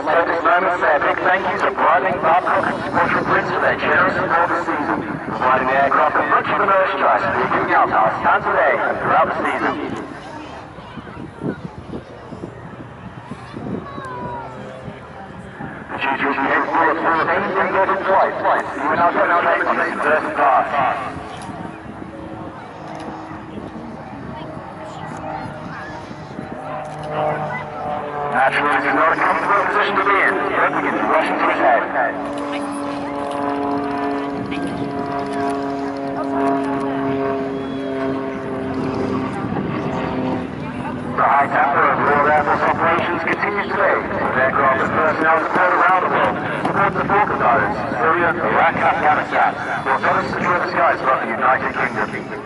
like to take this moment to say a big thank you to Bridling, Babcock and Squadron Prince for their generous support this season, providing the aircraft with much of the merchandise for giving out our stand today and throughout the season. The duty will be capable of sustaining converted flights, even our demonstrate on this converted path. Naturally, this is not a comfortable position to be in. Don't begin to rush into his head. The high tempo of Royal Air Force operations continues today, with aircraft and personnel deployed around the world, supporting the Falkland Islands, Syria, Iraq, Afghanistan, whilst others secure the skies above the United Kingdom.